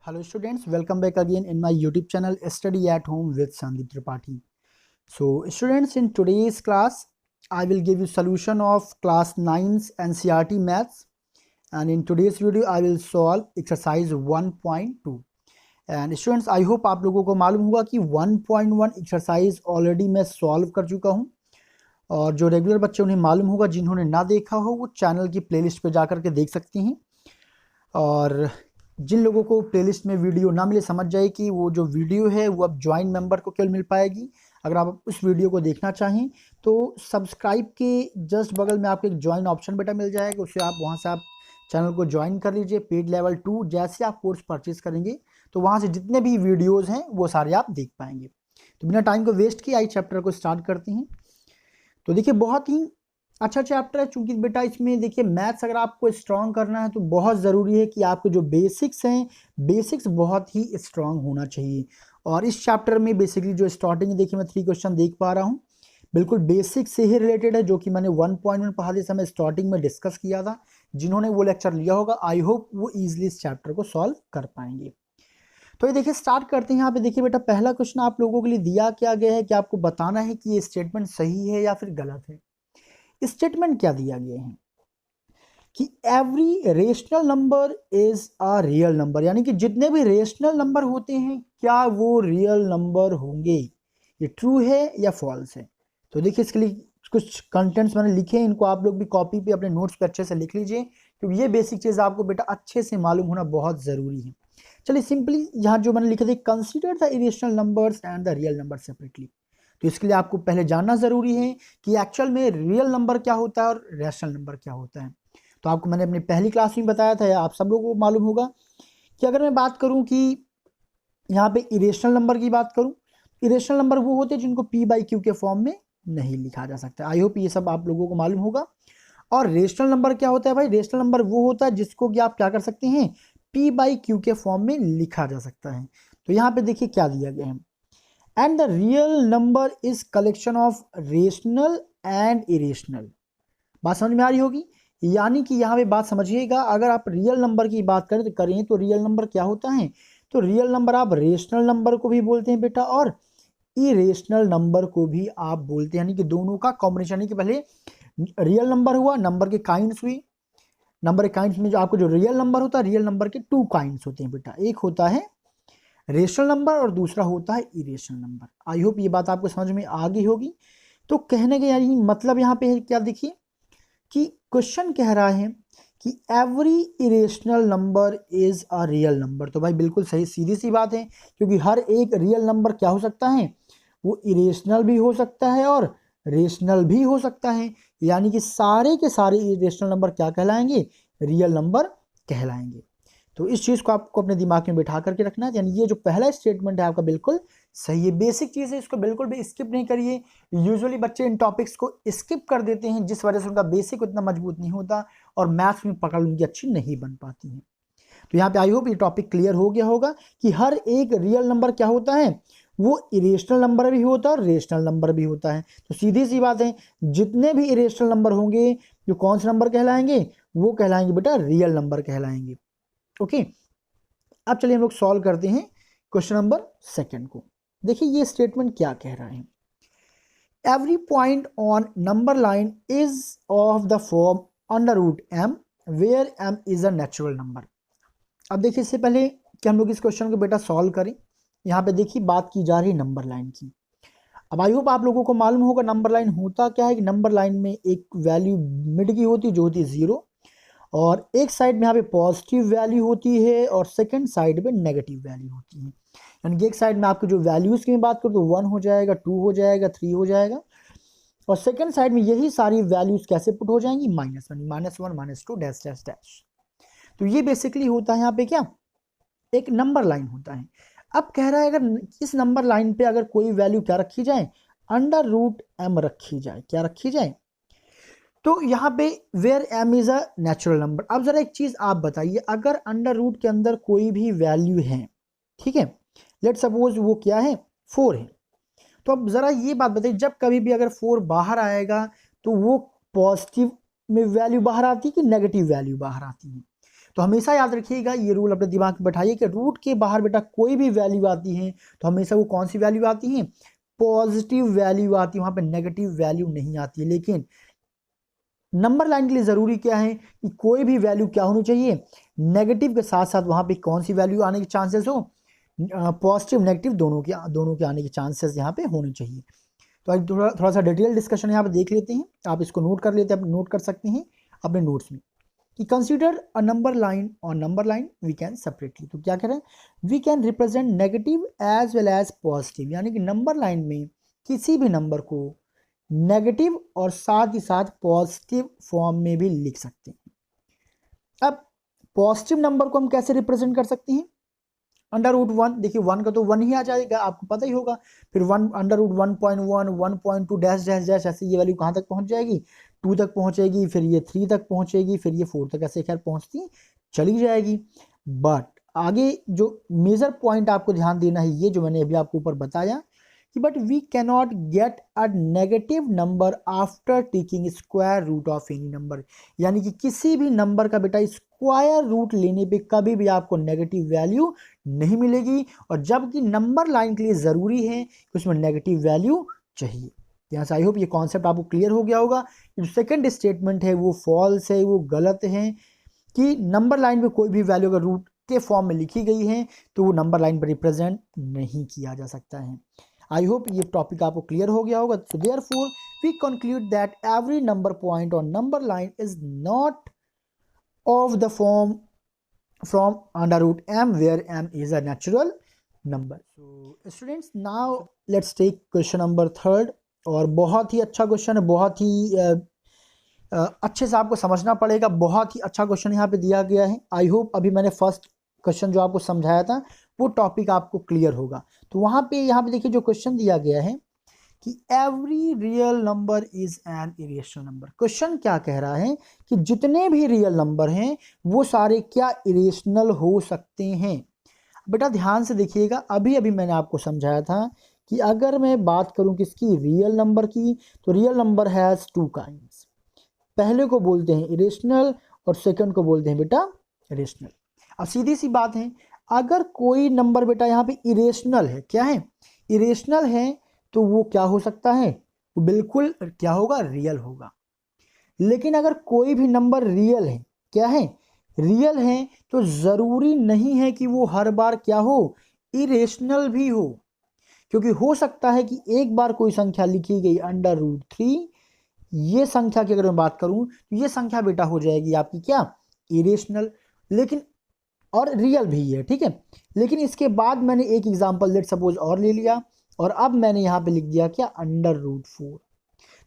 Hello students, welcome back again in my YouTube channel Study at Home with Sandeep Tripathi. So students, in today's class I will give you solution of class 9's NCERT maths, and in today's video I will solve exercise 1.2. And students I hope आप लोगों को मालूम होगा कि 1.1 exercise already मैं solve कर चुका हूं, और जो रेगुलर बच्चे उन्हें मालूम होगा, जिन्होंने ना देखा हो वो चैनल की प्लेलिस्ट पे जाकर के देख सकते हैं। और जिन लोगों को प्लेलिस्ट में वीडियो ना मिले, समझ जाए कि वो जो वीडियो है वो अब ज्वाइन मेंबर को केवल मिल पाएगी। अगर आप उस वीडियो को देखना चाहें तो सब्सक्राइब के जस्ट बगल में आपको एक ज्वाइन ऑप्शन बेटा मिल जाएगा, उससे आप वहां से आप चैनल को ज्वाइन कर लीजिए। पेड लेवल 2 जैसे आप कोर्स परचेज करेंगे तो वहां से जितने भी वीडियोस हैं वो सारे आप देख पाएंगे। तो बिना टाइम को वेस्ट किए आई चैप्टर को स्टार्ट करते हैं। तो देखिए, बहुत ही अच्छा चैप्टर है, चूंकि बेटा इसमें देखिए मैथ्स अगर आपको स्ट्रांग करना है तो बहुत ज़रूरी है कि आपके जो बेसिक्स हैं, बेसिक्स बहुत ही स्ट्रांग होना चाहिए। और इस चैप्टर में बेसिकली जो स्टार्टिंग देखिए मैं 3 क्वेश्चन देख पा रहा हूँ, बिल्कुल बेसिक से ही रिलेटेड है, जो कि मैंने 1.1 पढ़ाते समय स्टार्टिंग में डिस्कस किया था। जिन्होंने वो लेक्चर लिया होगा आई होप वो ईजिली इस चैप्टर को सॉल्व कर पाएंगे। तो ये देखिए स्टार्ट करते हैं। यहाँ पे देखिए बेटा पहला क्वेश्चन आप लोगों के लिए दिया क्या गया है कि आपको बताना है कि ये स्टेटमेंट सही है या फिर गलत है। स्टेटमेंट क्या दिया गया है कि every rational number is a real number, यानी कि जितने भी रेशनल नंबर होते हैं क्या वो रियल नंबर होंगे, ये ट्रू है या फॉल्स है। तो देखिए इसके लिए कुछ कंटेंट्स मैंने लिखे हैं, इनको आप लोग भी कॉपी पे अपने नोट्स पे अच्छे से लिख लीजिए, क्योंकि ये बेसिक चीज़ आपको बेटा अच्छे से मालूम होना बहुत ज़रूरी है। चलिए सिंपली यहाँ जो मैंने लिखा था, consider the irrational numbers and the real number separately. तो इसके लिए आपको पहले जानना ज़रूरी है कि एक्चुअल में रियल नंबर क्या होता है और रैशनल नंबर क्या होता है। तो आपको मैंने अपनी पहली क्लास में बताया था, या आप सब लोगों को मालूम होगा कि अगर मैं बात करूं कि यहाँ पे इरेशनल नंबर की बात करूं, इरेशनल नंबर वो होते हैं जिनको p/q के फॉर्म में नहीं लिखा जा सकता। आई होप ये सब आप लोगों को मालूम होगा। और रेशनल नंबर क्या होता है भाई? रेशनल नंबर वो होता है जिसको कि आप क्या कर सकते हैं, p/q के फॉर्म में लिखा जा सकता है। तो यहाँ पे देखिए क्या दिया गया है, and the real number is collection of rational and irrational. बात समझ में आ रही होगी, यानी कि यहाँ पे बात समझिएगा, अगर आप रियल नंबर की बात करें तो रियल नंबर क्या होता है, तो रियल नंबर आप रेशनल नंबर को भी बोलते हैं बेटा, और इरेशनल नंबर को भी आप बोलते हैं, यानी कि दोनों का कॉम्बिनेशन। यानी कि पहले रियल नंबर हुआ, नंबर के काइंड्स हुई, नंबर के काइंड्स में जो आपको जो रियल नंबर होता है, रियल नंबर के 2 काइंड्स होते हैं बेटा, एक होता है रेशनल नंबर और दूसरा होता है इरेशनल नंबर। आई होप ये बात आपको समझ में आ गई होगी। तो कहने का यानी मतलब यहाँ पे है क्या, देखिए कि क्वेश्चन कह रहा है कि every irrational number is a real number. तो भाई बिल्कुल सही, सीधी सी बात है, क्योंकि हर एक रियल नंबर क्या हो सकता है, वो इरेशनल भी हो सकता है और रेशनल भी हो सकता है। यानी कि सारे के सारे इरेशनल नंबर क्या कहलाएंगे, रियल नंबर कहलाएंगे। तो इस चीज़ को आपको अपने दिमाग में बिठा करके रखना है। यानी ये जो पहला स्टेटमेंट है आपका बिल्कुल सही है, बेसिक चीज़ है, इसको बिल्कुल भी स्किप नहीं करिए। यूजुअली बच्चे इन टॉपिक्स को स्किप कर देते हैं, जिस वजह से उनका बेसिक उतना मजबूत नहीं होता और मैथ्स में पकड़ उनकी अच्छी नहीं बन पाती है। तो यहाँ पे आई होप ये टॉपिक क्लियर हो गया होगा कि हर एक रियल नंबर क्या होता है, वो इरेशनल नंबर भी होता है और रेशनल नंबर भी होता है। तो सीधी सी बात है, जितने भी इरेशनल नंबर होंगे जो कौन से नंबर कहलाएंगे, वो कहलाएंगे बेटा रियल नंबर कहलाएंगे। ओके, अब चलिए हम लोग सॉल्व करते हैं क्वेश्चन नंबर 2 को। देखिए ये स्टेटमेंट क्या कह रहा है, every point on number line is of the form √m where m is a natural number. अब देखिए इससे पहले कि हम लोग इस क्वेश्चन को बेटा सॉल्व करें, यहाँ पे देखिए बात की जा रही है नंबर लाइन की। अब आई होप आप लोगों को मालूम होगा नंबर लाइन होता क्या है, कि नंबर लाइन में एक वैल्यू मिड की होती है जो होती है 0, और एक साइड में यहाँ पे पॉजिटिव वैल्यू होती है और सेकंड साइड में नेगेटिव वैल्यू होती है। यानी कि एक साइड में आपको जो वैल्यूज की बात करूँ तो 1 हो जाएगा, 2 हो जाएगा, 3 हो जाएगा, और सेकंड साइड में यही सारी वैल्यूज कैसे पुट हो जाएंगी, -1, -1, -2 डैश डैश डैश। तो ये बेसिकली होता है यहाँ पे क्या, एक नंबर लाइन होता है। अब कह रहा है अगर इस नंबर लाइन पे अगर कोई वैल्यू क्या रखी जाए, √m रखी जाए, क्या रखी जाए, तो यहाँ पे where m is a natural number. अब जरा एक चीज आप बताइए, अगर √ के अंदर कोई भी वैल्यू है, ठीक है, लेट सपोज वो क्या है, 4 है, तो अब जरा ये बात बताइए, जब कभी भी अगर 4 बाहर आएगा तो वो पॉजिटिव में वैल्यू बाहर आती है कि नेगेटिव वैल्यू बाहर आती है। तो हमेशा याद रखिएगा, ये रूल अपने दिमाग में बैठाइए कि रूट के बाहर बेटा कोई भी वैल्यू आती है तो हमेशा वो कौन सी वैल्यू आती है, पॉजिटिव वैल्यू आती है, वहां पे नेगेटिव वैल्यू नहीं आती है। लेकिन नंबर लाइन के लिए जरूरी क्या है कि कोई भी वैल्यू क्या होनी चाहिए, नेगेटिव के साथ साथ वहां पे कौन सी वैल्यू आने के चांसेस हो, पॉजिटिव नेगेटिव दोनों के आने के चांसेस यहाँ पे होने चाहिए। तो आज थोड़ा सा डिटेल डिस्कशन यहाँ पे देख लेते हैं, आप इसको नोट कर लेते हैं, नोट कर सकते हैं अपने नोट्स में कि कंसीडर अ नंबर लाइन, और number line we can separately, तो क्या कह रहे हैं, we can represent negative as well as positive, यानी कि नंबर लाइन में किसी भी नंबर को नेगेटिव और साथ ही साथ पॉजिटिव फॉर्म में भी लिख सकते हैं। अब पॉजिटिव नंबर को हम कैसे रिप्रेजेंट कर सकते हैं, अंडर रूट 1, देखिए 1 का तो 1 ही आ जाएगा, आपको पता ही होगा। फिर 1 under root 1.1 1.2 dash dash dash, ऐसे ये वैल्यू कहाँ तक पहुंच जाएगी, 2 तक पहुंचेगी, फिर ये 3 तक पहुंचेगी, फिर ये 4 तक, ऐसे खैर पहुंचती चली जाएगी। बट आगे जो मेजर पॉइंट आपको ध्यान देना है, ये जो मैंने अभी आपको ऊपर बताया कि but we cannot get a negative number after taking square root of any number, यानी कि किसी भी नंबर का बेटा स्क्वायर रूट लेने पे कभी भी आपको नेगेटिव वैल्यू नहीं मिलेगी, और जबकि नंबर लाइन के लिए जरूरी है कि उसमें नेगेटिव वैल्यू चाहिए। यहाँ से आई होप ये कॉन्सेप्ट आपको क्लियर हो गया होगा। जो सेकंड स्टेटमेंट है वो फॉल्स है, वो गलत है कि नंबर लाइन पे कोई भी वैल्यू अगर रूट के फॉर्म में लिखी गई है तो वो नंबर लाइन पर रिप्रेजेंट नहीं किया जा सकता है। आई होप ये टॉपिक आपको क्लियर हो गया होगा। So therefore we conclude that every number point और number line is not of the form from under root m where m is a natural number. So students, now let's take question number 3rd, और बहुत ही अच्छा question है, बहुत ही अच्छे से आपको समझना पड़ेगा, बहुत ही अच्छा क्वेश्चन यहाँ पे दिया गया है। आई होप अभी मैंने फर्स्ट क्वेश्चन जो आपको समझाया था वो टॉपिक आपको क्लियर होगा। तो वहाँ पे देखिए जो क्वेश्चन दिया गया है कि every real number is an irrational number. Question क्या कह रहा है कि जितने भी रियल नंबर हैं वो सारे क्या इरेशनल हो सकते हैं। बेटा ध्यान से देखिएगा, अभी अभी मैंने आपको समझाया था कि अगर मैं बात करूं किसकी, रियल नंबर की, तो रियल नंबर हैज 2 काइंड्स। पहले को बोलते हैं इरेशनल और सेकंड को बोलते हैं बेटा रेशनल। अब सीधी सी बात है, अगर कोई नंबर बेटा यहाँ पे इरेशनल है, क्या है, इरेशनल है, तो वो क्या हो सकता है, वो बिल्कुल क्या होगा, रियल होगा। लेकिन अगर कोई भी नंबर रियल है, क्या है, रियल है, तो जरूरी नहीं है कि वो हर बार क्या हो, इरेशनल भी हो। क्योंकि हो सकता है कि एक बार कोई संख्या लिखी गई अंडर रूट 3, ये संख्या की अगर मैं बात करूं तो ये संख्या बेटा हो जाएगी आपकी क्या, इरेशनल, लेकिन और रियल भी है, ठीक है। लेकिन इसके बाद मैंने एक एग्जांपल लेट सपोज और ले लिया, और अब मैंने यहाँ पे लिख दिया क्या, अंडर रूट 4।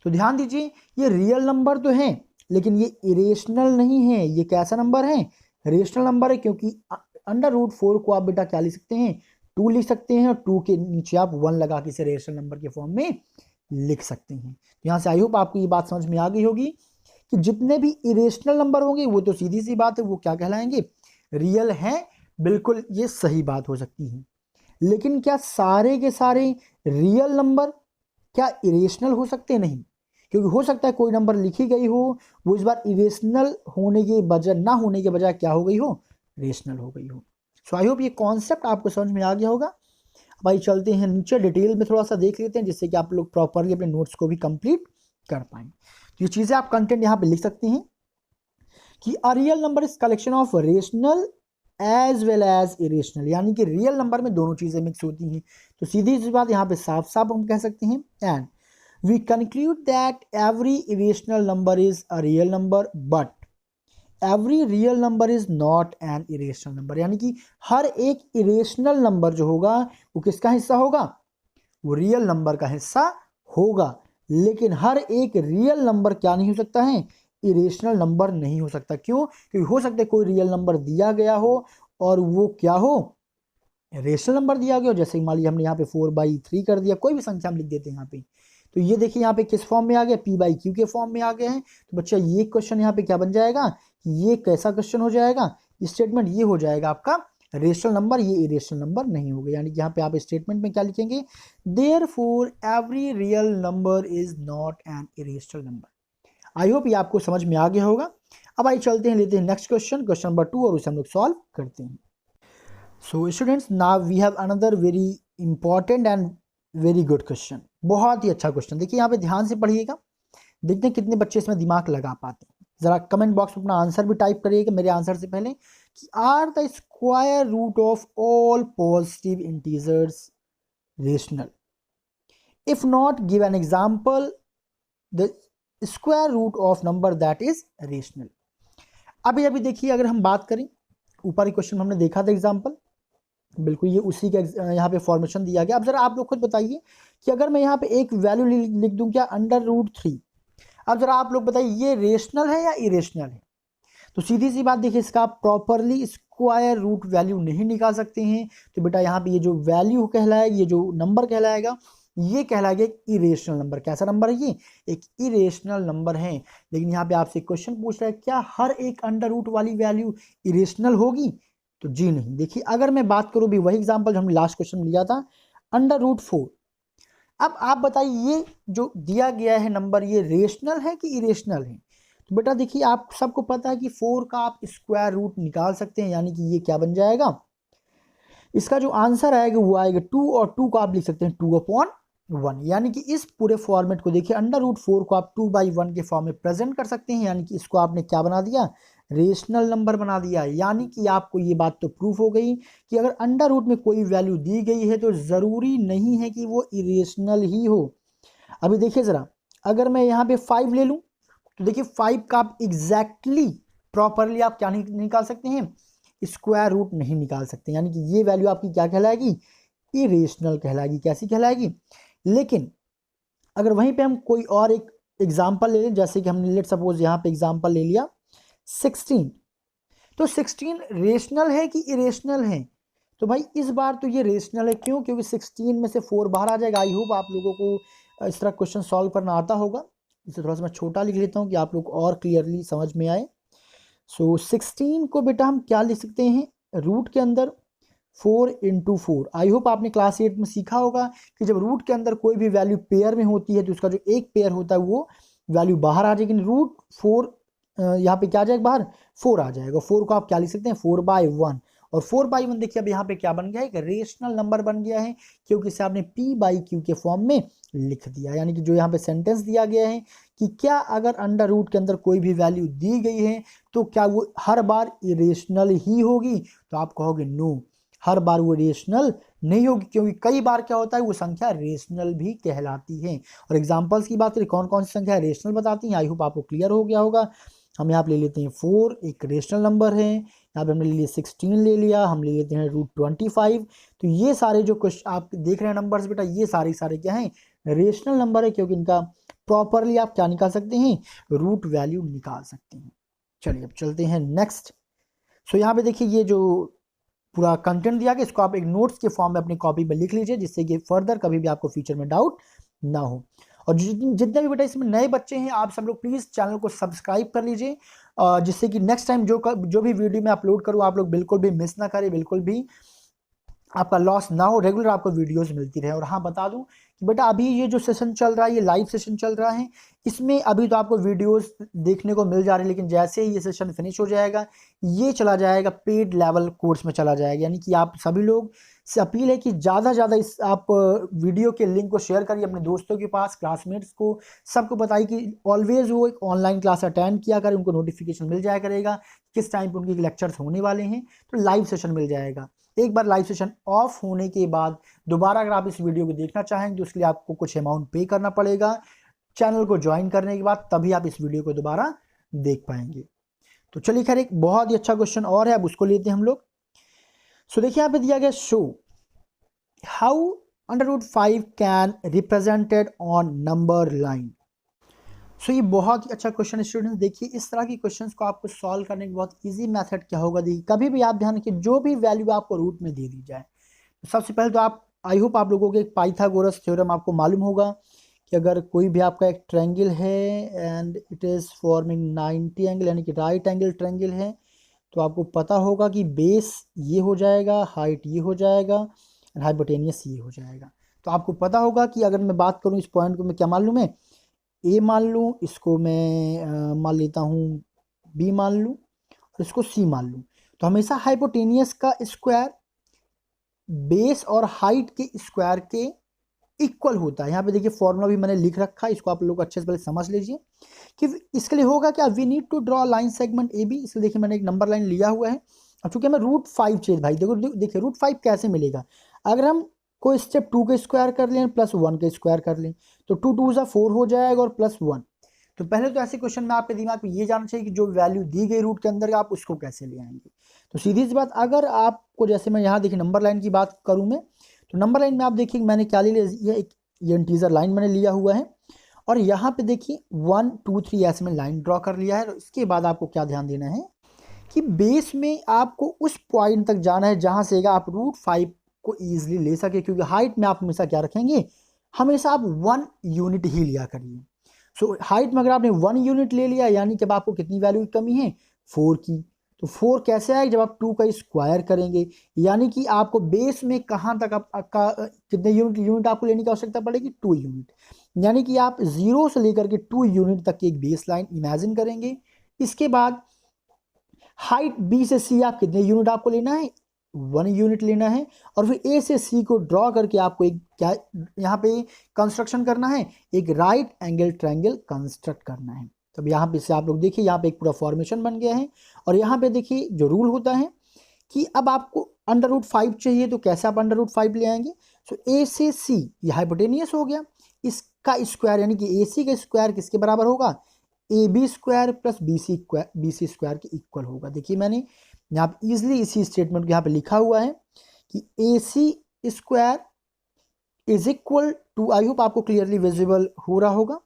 तो ध्यान दीजिए, ये रियल नंबर तो है लेकिन ये इरेशनल नहीं है। ये कैसा नंबर है, रेशनल नंबर है, क्योंकि अंडर रूट 4 को आप बेटा क्या लिख सकते हैं, 2 लिख सकते हैं, और 2 के नीचे आप 1 लगा के इसे रेशनल नंबर के फॉर्म में लिख सकते हैं। तो यहाँ से आई होप आपको ये बात समझ में आ गई होगी कि जितने भी इरेशनल नंबर होंगे वो तो सीधी सी बात है वो क्या कहलाएंगे, रियल हैं, बिल्कुल ये सही बात हो सकती है। लेकिन क्या सारे के सारे रियल नंबर क्या इरेशनल हो सकते, नहीं, क्योंकि हो सकता है कोई नंबर लिखी गई हो वो इस बार इरेशनल होने के बजाय, ना होने के बजाय क्या हो गई हो, रेशनल हो गई हो। सो आई होप ये कॉन्सेप्ट आपको समझ में आ गया होगा। अब आइए चलते हैं नीचे डिटेल में थोड़ा सा देख लेते हैं, जिससे कि आप लोग प्रॉपरली अपने नोट्स को भी कंप्लीट कर पाएं। तो ये चीजें आप कंटेंट यहाँ पे लिख सकते हैं कि a real number is collection of rational as well as irrational, यानी कि रियल नंबर में दोनों चीजें मिक्स होती हैं। तो सीधी सी बात यहाँ पे साफ साफ हम कह सकते हैं, and we conclude that every irrational number is a real number but every real number is not an irrational number, यानी कि हर एक इरेशनल नंबर जो होगा वो किसका हिस्सा होगा, वो रियल नंबर का हिस्सा होगा। लेकिन हर एक रियल नंबर क्या नहीं हो सकता है, इरेशनल नंबर नहीं हो सकता। क्यों, क्योंकि हो सकता है कोई रियल नंबर दिया गया हो और वो क्या हो, रेशनल नंबर दिया गया हो। जैसे मान लीजिए हमने यहाँ पे 4/3 कर दिया, कोई भी संख्या हम लिख देते हैं यहाँ पे, तो ये देखिए यहाँ पे किस फॉर्म में आ गया, p/q के फॉर्म में आ गए हैं। तो बच्चा ये क्वेश्चन यहाँ पे क्या बन जाएगा, ये कैसा क्वेश्चन हो जाएगा, स्टेटमेंट ये हो जाएगा आपका रेशनल नंबर, ये इरेशनल नंबर नहीं होगा। यानी कि यहाँ पे आप स्टेटमेंट में क्या लिखेंगे, therefore every real number is not an irrational number. I hope ये आपको समझ में आ गया होगा। अब आइए चलते हैं, लेते हैं नेक्स्ट क्वेश्चन, क्वेश्चन नंबर 2, और उसे हम लोग सॉल्व करते हैं। So students, now we have another very important and very good question. बहुत ही अच्छा क्वेश्चन, देखिए यहाँ पे ध्यान से पढ़िएगा, देखते हैं कितने बच्चे इसमें दिमाग लगा पाते हैं। जरा कमेंट बॉक्स में अपना आंसर भी टाइप करिएगा मेरे आंसर से पहले, कि are the square root of all positive integers rational? If not, give an example the square root of number that is rational. अभी अभी देखिए, अगर हम बात करें, ऊपर क्वेश्चन हमने देखा था एग्जाम्पल, बिल्कुल ये उसी का यहाँ पे फॉर्मेशन दिया गया। अब जरा आप लोग खुद बताइए कि अगर मैं यहाँ पे एक वैल्यू लिख दूं क्या, √3, अब जरा आप लोग बताइए ये रेशनल है या इरेशनल है? तो सीधी सी बात देखिए, इसका प्रॉपरली स्क्वायर रूट वैल्यू नहीं निकाल सकते हैं, तो बेटा यहाँ पे ये जो वैल्यू कहलाएगा, ये जो नंबर कहलाएगा, ये कहलाएगा एक इरेशनल नंबर। कैसा नंबर है ये? एक इरेशनल नंबर है। लेकिन यहाँ पे आपसे क्वेश्चन पूछ रहा है, क्या हर एक अंडर रूट वाली वैल्यू इरेशनल होगी? तो जी नहीं। देखिए अगर मैं बात करूँ भी, वही एग्जाम्पल हमने लास्ट क्वेश्चन में लिया था, √4। अब आप बताइए ये जो दिया गया है नंबर, ये रेशनल है कि इरेशनल है? तो बेटा देखिए, आप सबको पता है कि 4 का आप स्क्वायर रूट निकाल सकते हैं, यानी कि ये क्या बन जाएगा, इसका जो आंसर आएगा वो आएगा 2, और 2 को आप लिख सकते हैं 2/1, यानी कि इस पूरे फॉर्मेट को देखिए, √4 को आप 2/1 के फॉर्म में प्रेजेंट कर सकते हैं, यानी कि इसको आपने क्या बना दिया, रेशनल नंबर बना दिया। यानी कि आपको ये बात तो प्रूफ हो गई कि अगर अंडर रूट में कोई वैल्यू दी गई है तो ज़रूरी नहीं है कि वो इरेशनल ही हो। अभी देखिए ज़रा, अगर मैं यहाँ पे 5 ले लूँ, तो देखिए 5 का आप एग्जैक्टली प्रॉपरली आप क्या नहीं निकाल सकते हैं, स्क्वायर रूट नहीं निकाल सकते, यानी कि ये वैल्यू आपकी क्या कहलाएगी, इरेशनल कहलाएगी। कैसी कहलाएगी? लेकिन अगर वहीं पे हम कोई और एक एग्जाम्पल ले लें, जैसे कि हमने लेट सपोज यहाँ पे एग्जाम्पल ले लिया 16, तो 16 रेशनल है कि इरेशनल है? तो भाई इस बार तो ये रेशनल है। क्यों? क्योंकि 16 में से 4 बाहर आ जाएगा। आई होप आप लोगों को इस तरह क्वेश्चन सॉल्व करना आता होगा। इसे थोड़ा सा मैं छोटा लिख लेता हूँ कि आप लोग और क्लियरली समझ में आए। सो 16 को बेटा हम क्या लिख सकते हैं, रूट के अंदर 4 × 4। आई होप आपने क्लास 8 में सीखा होगा कि जब रूट के अंदर कोई भी वैल्यू पेयर में होती है तो उसका जो एक पेयर होता है वो वैल्यू बाहर आ जाएगी। √4 यहाँ पे क्या आ जाएगा बाहर, 4 आ जाएगा। 4 को आप क्या लिख सकते हैं, 4/1, और 4/1 देखिए अब यहाँ पे क्या बन गया है, एक रेशनल नंबर बन गया है, क्योंकि इसे आपने p/q के फॉर्म में लिख दिया। यानी कि जो यहाँ पे सेंटेंस दिया गया है कि क्या अगर अंडर रूट के अंदर कोई भी वैल्यू दी गई है तो क्या वो हर बार इरेशनल ही होगी? तो आप कहोगे नो, हर बार वो रेशनल नहीं होगी, क्योंकि कई बार क्या होता है वो संख्या रेशनल भी कहलाती है। और एग्जांपल्स की बात करें, कौन कौन सी संख्या रेशनल बताती हैं, आई होप आपको क्लियर हो गया होगा। हम यहाँ पे ले लेते हैं 4, एक रेशनल नंबर है। यहाँ पे हमने ले लिया 16 ले लिया, हम ले लेते हैं √25। तो ये सारे जो क्वेश्चन आप देख रहे हैं नंबर्स बेटा, ये सारे क्या हैं, रेशनल नंबर है, क्योंकि इनका प्रॉपरली आप क्या निकाल सकते हैं, रूट वैल्यू निकाल सकते हैं। चलिए अब चलते हैं नेक्स्ट। सो यहाँ पे देखिए ये जो पूरा कंटेंट दिया गया, इसको आप एक नोट्स के फॉर्म में अपनी कॉपी पर लिख लीजिए, जिससे कि फर्दर कभी भी आपको फ्यूचर में डाउट ना हो। और जितने भी बेटा इसमें नए बच्चे हैं, आप सब लोग प्लीज़ चैनल को सब्सक्राइब कर लीजिए, जिससे कि नेक्स्ट टाइम जो भी वीडियो मैं अपलोड करूँ आप लोग बिल्कुल भी मिस ना करें, बिल्कुल भी आपका लॉस ना हो, रेगुलर आपको वीडियोस मिलती रहे। और हाँ बता दूं कि बेटा अभी ये जो सेशन चल रहा है, ये लाइव सेशन चल रहा है, इसमें अभी तो आपको वीडियोस देखने को मिल जा रही है, लेकिन जैसे ही ये सेशन फिनिश हो जाएगा, ये चला जाएगा पेड लेवल कोर्स में चला जाएगा। यानी कि आप सभी लोग से अपील है कि ज़्यादा से ज़्यादा इस आप वीडियो के लिंक को शेयर करिए अपने दोस्तों के पास, क्लासमेट्स को, सबको बताइए कि ऑलवेज वो एक ऑनलाइन क्लास अटेंड किया करें, उनको नोटिफिकेशन मिल जाया करेगा किस टाइम पर उनके लेक्चर्स होने वाले हैं, तो लाइव सेशन मिल जाएगा। एक बार लाइव सेशन ऑफ होने के बाद दोबारा अगर आप इस वीडियो को देखना चाहेंगे तो उसके लिए आपको कुछ अमाउंट पे करना पड़ेगा चैनल को ज्वाइन करने के बाद, तभी आप इस वीडियो को दोबारा देख पाएंगे। तो चलिए खैर, एक बहुत ही अच्छा क्वेश्चन और है, अब उसको लेते हैं हम लोग। सो देखिए यहाँ पे दिया गया, show how √5 can represented on number line. So ये बहुत ही अच्छा क्वेश्चन है स्टूडेंट्स। देखिए इस तरह की क्वेश्चंस को आपको सॉल्व करने का बहुत इजी मेथड क्या होगा, देखिए कभी भी आप ध्यान रखिए, जो भी वैल्यू आपको रूट में दे दी जाए, तो सबसे पहले तो आप, आई होप आप लोगों को एक पाइथागोरस थ्योरम आपको मालूम होगा कि अगर कोई भी आपका एक ट्रायंगल है and it is forming 90 angle, यानी कि राइट एंगल ट्रायंगल है, तो आपको पता होगा कि बेस ये हो जाएगा, हाइट ये हो जाएगा, हाइपोटेनियस ये हो जाएगा। तो आपको पता होगा कि अगर मैं बात करूँ इस पॉइंट को मैं क्या मान लूँ, मैं ए मान लूँ, इसको मैं मान लेता हूँ बी मान लूँ और इसको सी मान लूँ, तो हमेशा हाइपोटेनियस का स्क्वायर बेस और हाइट के स्क्वायर के इक्वल होता है। यहाँ पे देखिए फॉर्मूला भी मैंने लिख रखा है, इसको आप लोग अच्छे से पहले समझ लीजिए कि इसके लिए होगा क्या, we need to draw line segment A B. इसलिए देखिए मैंने एक नंबर लाइन लिया हुआ है। अब चूंकि हमें √5 चाहिए भाई, देखो देखिए √5 कैसे मिलेगा, अगर हम कोई स्टेप 2 का स्क्वायर कर लें प्लस 1 का स्क्वायर कर लें तो 2 2 ज़ा 4 हो जाएगा और प्लस 1। तो पहले तो ऐसे क्वेश्चन में आपके दिमाग में ये जानना चाहिए कि जो वैल्यू दी गई रूट के अंदर आप उसको कैसे ले आएंगे। तो सीधी सी बात, अगर आपको जैसे मैं यहाँ देखिए नंबर लाइन की बात करूँ मैं, तो नंबर लाइन में आप देखिए मैंने क्या ले लिया, ये इंटीजर लाइन मैंने लिया हुआ है और यहाँ पे देखिए 1 2 3 ऐसे में लाइन ड्रॉ कर लिया है। इसके बाद आपको क्या ध्यान देना है कि बेस में आपको उस पॉइंट तक जाना है जहाँ से आप √5 को ईजिली ले सके, क्योंकि हाइट में आप हमेशा क्या रखेंगे, हमेशा आप 1 यूनिट ही लिया करिए। सो हाइट में अगर आपने 1 यूनिट ले लिया यानी कि अब आपको कितनी वैल्यू की कमी है, 4 की। तो 4 कैसे आएगी, जब आप 2 का स्क्वायर करेंगे, यानी कि आपको बेस में कहाँ तक कितने यूनिट आपको लेने की आवश्यकता पड़ेगी, 2 यूनिट। यानी कि आप 0 से लेकर के 2 यूनिट तक की एक बेस लाइन इमेजिन करेंगे। इसके बाद हाइट बी से सी आप कितने यूनिट आपको लेना है, 1 यूनिट लेना है। और फिर ए से सी को ड्रॉ करके आपको एक क्या यहाँ पे कंस्ट्रक्शन करना है, एक राइट एंगल ट्रायंगल कंस्ट्रक्ट करना है। तब यहाँ पे से आप लोग देखिए यहाँ पे एक पूरा फॉर्मेशन बन गया है। और यहाँ पे देखिए जो रूल होता है कि अब आपको √5 चाहिए, तो कैसे आप √5 ले आएंगे। सो ए से सी ये हाइपोटेनियस हो गया, इसका स्क्वायर यानी कि ए सी का स्क्वायर किसके बराबर होगा, A B square plus B C square के इक्वल होगा। देखिए मैंने यहाँ पे इजिली इसी स्टेटमेंट को यहाँ पे लिखा हुआ है कि A C square is equal to, I hope आपको क्लियरली विजिबल हो रहा होगा,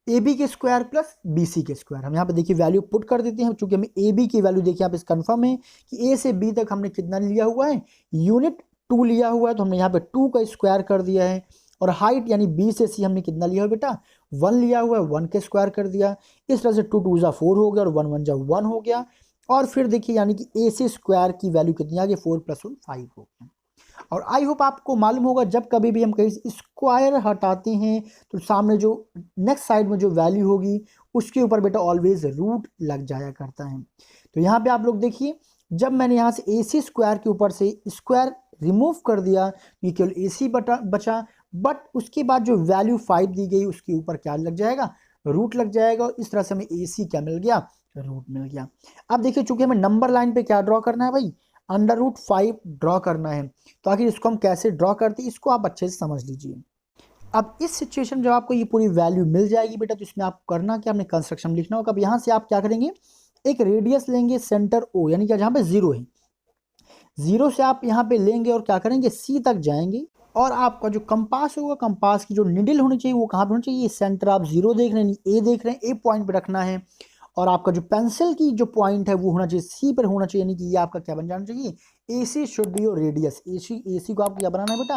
ए बी के स्क्वायर प्लस बी सी के स्क्वायर। हम यहाँ पे देखिए वैल्यू पुट कर देते हैं, चूंकि हमें ए बी की वैल्यू देखिए यहाँ पे कंफर्म है कि ए से बी तक हमने कितना लिया हुआ है, यूनिट 2 लिया हुआ है, तो हमने यहाँ पे 2 का स्क्वायर कर दिया है। और हाइट यानी बी से सी हमने कितना लिया हुआ बेटा, 1 लिया हुआ है, 1 के स्क्वायर कर दिया। इस तरह से 2 2 ज़ा 4 हो गया और 1 1 ज़ा 1 हो गया। और फिर देखिए यानी कि ए सी स्क्वायर की वैल्यू कितनी आ गई, 4 + 1 5 हो गया। और आई होप आपको मालूम होगा जब कभी भी हम कहीं से स्क्वायर हटाते हैं तो सामने जो नेक्स्ट साइड में जो वैल्यू होगी उसके ऊपर बेटा ऑलवेज रूट लग जाया करता है। तो यहाँ पे आप लोग देखिए जब मैंने यहाँ से ए सी स्क्वायर के ऊपर से स्क्वायर रिमूव कर दिया, ये केवल ए सी बचा, बट उसके बाद जो वैल्यू 5 दी गई उसके ऊपर क्या लग जाएगा, रूट लग जाएगा। और इस तरह से हमें ए सी क्या मिल गया, रूट मिल गया। अब देखिए चूंकि हमें नंबर लाइन पे क्या ड्रॉ करना है भाई, √5 ड्रॉ करना है। तो आखिर इसको हम कैसे ड्रॉ करते हैं इसको आप अच्छे से समझ लीजिए। अब इस सिचुएशन जब आपको ये पूरी वैल्यू मिल जाएगी बेटा, तो इसमें आप करना क्या, हमने कंस्ट्रक्शन लिखना होगा। अब यहाँ से आप क्या करेंगे, एक रेडियस लेंगे सेंटर ओ, यानी कि जहाँ पे 0 है, 0 से आप यहाँ पे लेंगे और क्या करेंगे, सी तक जाएंगे। और आपका जो कंपास होगा, कंपास की जो निडल होनी चाहिए वो कहाँ पे होनी चाहिए, सेंटर आप 0 देख रहे हैं, ए देख रहे हैं, ए पॉइंट पे रखना है। और आपका जो पेंसिल की जो पॉइंट है वो होना चाहिए सी पर होना चाहिए, यानी कि ये आपका क्या बन जाना चाहिए, ए सी शुड बी योर रेडियस। ए सी को आपको क्या बनाना है बेटा,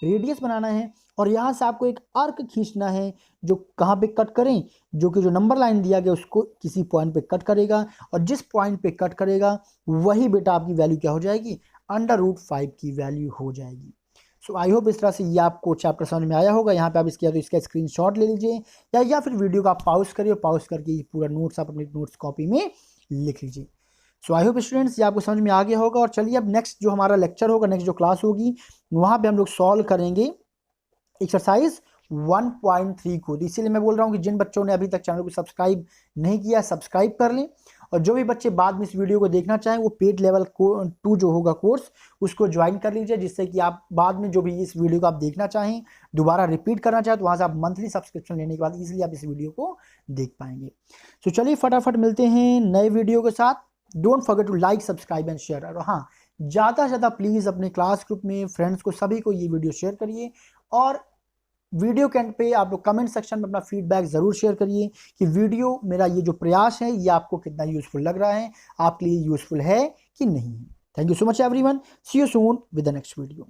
रेडियस बनाना है। और यहाँ से आपको एक आर्क खींचना है जो कहाँ पे कट करें, जो कि जो नंबर लाइन दिया गया उसको किसी पॉइंट पे कट करेगा, और जिस पॉइंट पे कट करेगा वही बेटा आपकी वैल्यू क्या हो जाएगी, √5 की वैल्यू हो जाएगी। सो आई होप इस तरह से ये आपको चैप्टर समझ में आया होगा। यहाँ पे आप इसके या तो इसका स्क्रीनशॉट ले लीजिए या फिर वीडियो का आप पॉज करिए, पॉज करके पूरा नोट्स आप अपनी नोट्स कॉपी में लिख लीजिए। सो आई होप स्टूडेंट्स ये आपको समझ में आ गया होगा। और चलिए अब नेक्स्ट जो हमारा लेक्चर होगा, नेक्स्ट जो क्लास होगी, वहाँ पे हम लोग सॉल्व करेंगे एक्सरसाइज 1.3 को। तो इसीलिए मैं बोल रहा हूँ कि जिन बच्चों ने अभी तक चैनल को सब्सक्राइब नहीं किया सब्सक्राइब कर लें, और जो भी बच्चे बाद में इस वीडियो को देखना चाहें वो पेड लेवल 2 जो होगा कोर्स उसको ज्वाइन कर लीजिए, जिससे कि आप बाद में जो भी इस वीडियो को आप देखना चाहें, दोबारा रिपीट करना चाहें, तो वहाँ से आप मंथली सब्सक्रिप्शन लेने के बाद इजीली आप इस वीडियो को देख पाएंगे। तो चलिए फटाफट मिलते हैं नए वीडियो के साथ। Don't forget to like, subscribe and share. और हाँ, ज़्यादा से ज़्यादा प्लीज़ अपने क्लास ग्रुप में फ्रेंड्स को सभी को ये वीडियो शेयर करिए। और वीडियो के एंड पे आप लोग कमेंट सेक्शन में अपना फीडबैक ज़रूर शेयर करिए कि वीडियो मेरा ये जो प्रयास है ये आपको कितना यूज़फुल लग रहा है, आपके लिए यूज़फुल है कि नहीं है। Thank you so much everyone, see you soon with the next video.